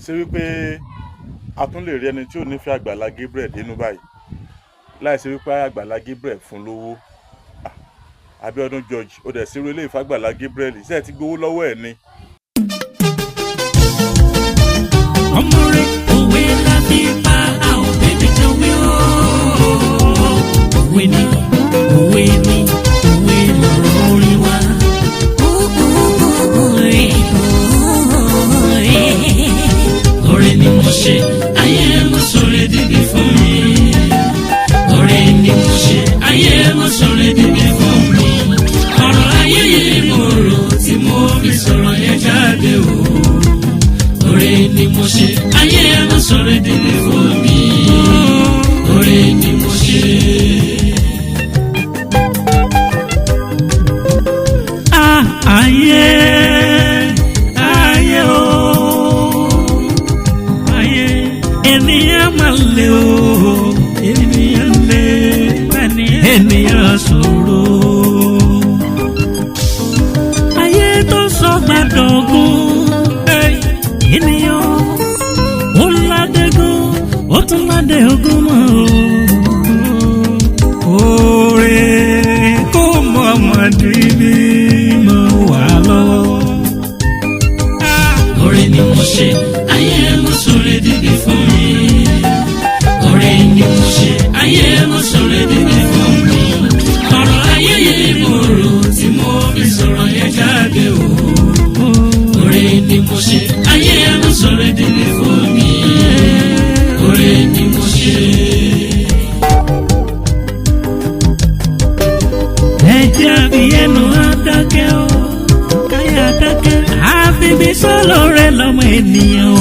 ṣé wípé a tún lè rí ẹni tí ò nífẹ̀ẹ́ Àgbàlá Gabriel dénú báyìí láì ṣe wípé Àgbàlá Gabriel fún lówó. Abíọ́dún George ó dẹ̀ sí ilé ìfàgbàlá Gabriel ṣé ẹ ti gbowó lọ́wọ́ ẹ̀ ni. ọmọ rẹ̀ òwe la fi pa àwọn bèbí tó wí ó. òwe ni òwe ni òwe lọ̀rọ̀ orin wa. ọ̀rẹ́ ni mo ṣe ayé mo sọ̀rọ̀ dídì fún mi. ọ̀rẹ́ ni mo ṣe ayé mo sọ̀rọ̀ dídì fún mi. ọ̀rọ̀ ayé yìí mo rò tí mo fi sọ̀rọ̀ yẹn jáde o. ọ̀rẹ́ ni mo ṣe ayé mo sọ̀rọ̀ dídì fún mi. ọ̀rẹ́ ni mo ṣe. ayé ayé o ayé ènìyàn máa lè o ènìyàn lè ènìyàn ṣòro. ayé tó sọ gbàdọ̀gún ènìyàn ó ládégún ó tún ládé ogún mọ́ o. oore kó mọ ọmọdé bí mo wà lọ́wọ́. ọ̀rẹ́ ni mo ṣe ayé mo sọ̀rọ̀ dídì fún mi. ọ̀rẹ́ ni mo ṣe ayé mo sọ̀rọ̀ dídì fún mi. ọ̀rọ̀ ayé yìí mo rò tí mo fi sọ̀rọ̀ yẹn jáde o. ọ̀rẹ́ ni mo ṣe ayé mo sọ̀rọ̀ dídì fún mi. ọ̀rẹ́ ni mo ṣe. ẹ̀jẹ̀ àbíyẹnu adákẹ́ o káyà adákẹ́ àfibí sọ́lọ́ rẹ lọ́mọ ènìyàn o.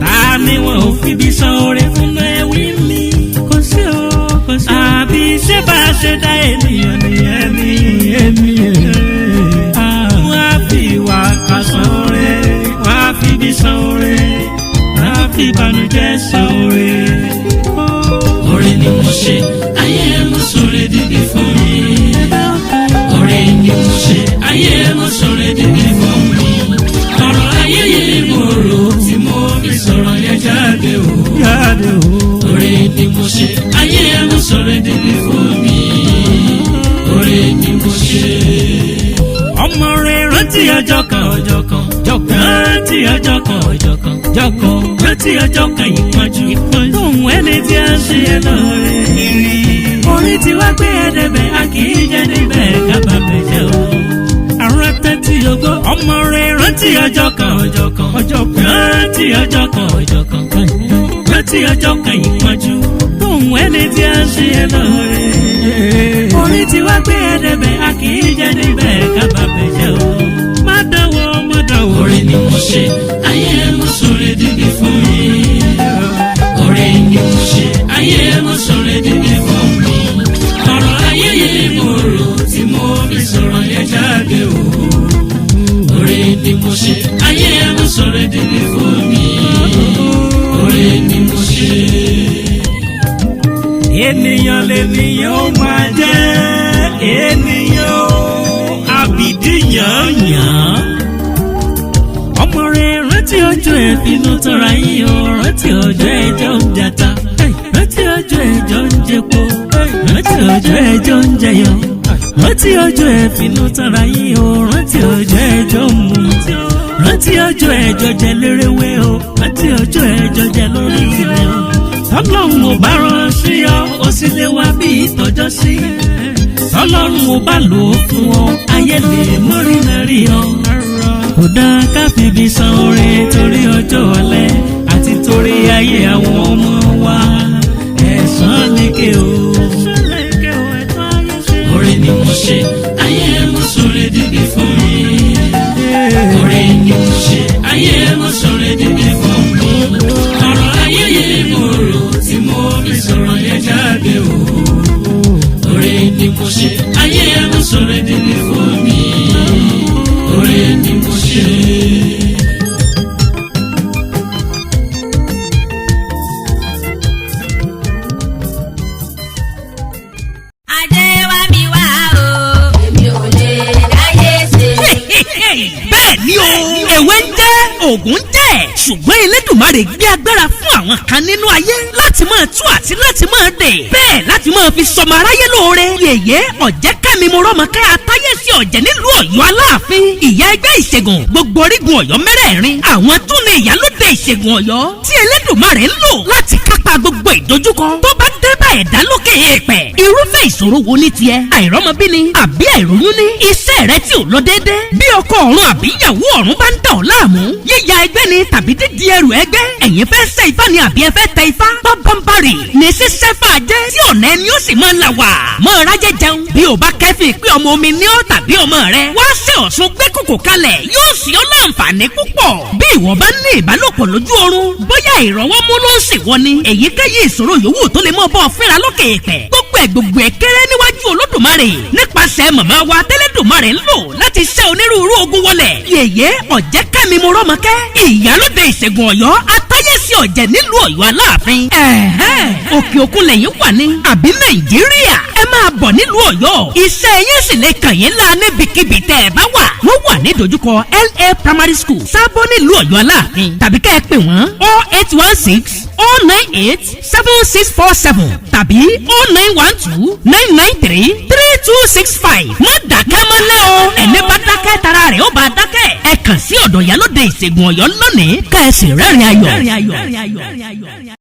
ta ni wọn ò fibi sọ́ọ́rẹ́ fún ẹ̀wí mi. kò sí o kò sí. àbí ṣé bá a ṣe dá ènìyàn nìyẹn ní èmi. wọ́n á fi ìwà kan sọ́ọ́rẹ́ wọ́n á fibi sọ́ọ́rẹ́ wọ́n á fi ìbànújẹ́ sọ́ọ́rẹ́. ọ̀rẹ́ ni mo ṣe ayé mo sọ̀rọ̀ dídì fún mi. ọ̀rẹ́ ni mo ṣe ayé mo sọ̀rọ̀ dídì fún mi. ọ̀rọ̀ ayé yìí mo rò tí mo fi sọ̀rọ̀ yẹn jáde o. ọ̀rẹ́ ni mo ṣe ayé mo sọ̀rọ̀ dídì fún mi. ọ̀rẹ́ ni mo ṣe. ọmọ rẹ̀ rántí ọjọ́ kan ọjọ́ kan rántí ọjọ́ kan ọjọ́ kan rántí ọjọ́ kan ìpọ́njú tóun ẹni tí a ṣe é lóore. orí ti wá gbé ẹ̀ẹ́dẹ̀bẹ̀ a kì í jẹ́ níbẹ̀ kábàámẹ̀ jẹ́ o. àrùn tẹ́tí ògo ọmọ rẹ̀ rántí ọjọ́ kan rántí ọjọ́ kan rántí ọjọ́ kan ìpọ́njú tóun ẹni tí a ṣe é lóore. orí ti wá gbé ẹ̀ẹ́dẹ̀bẹ̀ a kì í jẹ́ níbẹ̀ kábàámẹ̀ jẹ́ o. má dánwò. ọ̀rẹ́ ni mo ṣe ayé mo sọ̀rọ̀ dídì fún mi. ọ̀rẹ́ ni mo ṣe ayé mo sọ̀rọ̀ dídì fún mi. ọ̀rọ̀ ayé yìí mo rò tí mo fi sọ̀rọ̀ yẹn jáde o. ọ̀rẹ́ ni mo ṣe ayé mo sọ̀rọ̀ dídì fún mi. ọ̀rẹ́ ni mo ṣe. ènìyàn lènìyàn ó máa jẹ́ ènìyàn àbìdí yànyàn. ọmọ rẹ̀ rántí ọjọ́ ẹ̀bínú tọ́ra yín o. rántí ọjọ́ ẹjọ́ ń jata rántí ọjọ́ ẹjọ́ ń jẹpo rántí ọjọ́ ẹjọ́ ń jẹyọ rántí ọjọ́ ẹ̀bínú tọ́ra yín o. rántí ọjọ́ ẹjọ́ ń mu rántí ọjọ́ ẹjọ́ jẹ lérewé o. rántí ọjọ́ ẹjọ́ jẹ lórí ilẹ̀ o. tọ́lọ́run ò bá rán sí ọ ó sì lè wá bí ìtọ́jọ́ sí. tọ́lọ́run ò bá lò ó fún ọ ayé lè mórí náà rí ọ. kò dáa ká fìbí san oore torí ọjọ́ ọ̀lẹ àti torí ayé àwọn ọmọ wa. ẹ̀san lékè o. ọ̀rẹ́ ni mo ṣe ayé mo sọ̀rọ̀ dídì fún mi. ọ̀rẹ́ ni mo ṣe ayé mo sọ̀rọ̀ dídì fún mi. ọ̀rọ̀ ayé yìí mo rò tí mo fi sọ̀rọ̀ yẹn jáde o. ọ̀rẹ́ ni mo ṣe ayé mo sọ̀rọ̀ dídì fún mi. ọ̀rẹ́ ni mo ṣe. bẹ́ẹ̀ ni o èwe ń jẹ́ oògùn jẹ́ ṣùgbọ́n Elédùmarè gbé agbára fún àwọn kan nínú ayé láti máa tú àti láti máa dè bẹ́ẹ̀ láti máa fi sọmọ aráyé lóore. yèyé Ọ̀jẹ́kẹ́mi Mọ́rọ́mọkẹ́ Atáyẹ̀sí Ọ̀jẹ̀ nílùú Ọ̀yọ́ Aláàfin ìyá ẹgbẹ́ ìṣègùn gbogbo orígun Ọ̀yọ́ mẹ́rẹ̀ẹ̀rin àwọn tún ní ìyálóde ìṣègùn Ọ̀yọ́ tí Elédùmarè ń lò láti kápá gbogbo ìdojúkọ tó bá dé bá ẹ̀dá lókè èèpẹ̀. irúfẹ́ ìṣòro wo ní tiẹ̀ àìrọ́mọbí ni àbí àìróyún ní iṣẹ́ rẹ tí ò lọ déédé bí ọkọ ọ̀run àbí ìyàwó ọ̀run bá ń dà ọ́ láàmú yíya ẹgbẹ́ ni tàbí dídí ẹrù ẹgbẹ́ ẹ̀yin fẹ́ ṣe ifá ni àbí ẹ fẹ́ tẹ ifá bábánbárì ní ṣíṣẹ́ fàájẹ́ tí ọ̀nà ẹni ó sì máa là wà mọ́ rájẹ́ jẹun bí ò bá kẹ́fìn pé ọmọ omi ní ọ́ tàbí ọmọ rẹ wá ṣe Ọ̀ṣun gbé kòkò kalẹ̀ yóò sì ọ́ láǹfààní púpọ̀ bí ìwọ bá ní ìbálòpọ̀ lójú oorun bóyá ìrọ̀wọ́mú ló ń ṣèwọ ni èyíkéyìí ìṣòro yòówù tó lè mọ́ bọ́ fẹ́ra lókè èèpẹ̀ gbogbo ẹ̀ kéré níwájú Olódùmarè nípasẹ̀ màmá wa tẹ́lẹ̀dùmarè ń lò láti ṣẹ́ onírúurú ogun wọlẹ̀ yèyé Ọ̀jẹ́kẹ́mi Mọ́rọ́mọkẹ́ ìyálóde ìṣègùn Ọ̀yọ́ Atáyẹ̀sí Ọ̀jẹ̀ nílùú Ọ̀yọ́ Aláàfin òkè òkun lẹ́yìn wà ní àbí Nàìjíríà ẹ máa bọ̀ nílùú Ọ̀yọ́ iṣẹ́ yẹn sì lè kàn yín lá níbikíbi tẹ́ ẹ bá wà wọ́n wà ní dojúkọ LA Primary School Sábó nílùú Ọ̀yọ́ Aláàfin tàbí kẹ́ ẹ pè wọ́n 0816-098-7647 tàbí 0912-993-3265. má dákẹ́ mọ́lẹ́ o ẹni bá dákẹ́ tara rẹ̀ ó bá dákẹ́ ẹ kàn sí ọ̀dọ̀ ìyálóde ìṣègùn Ọ̀yọ́ lónìí ká ẹ sì rẹ́rìn ayọ̀.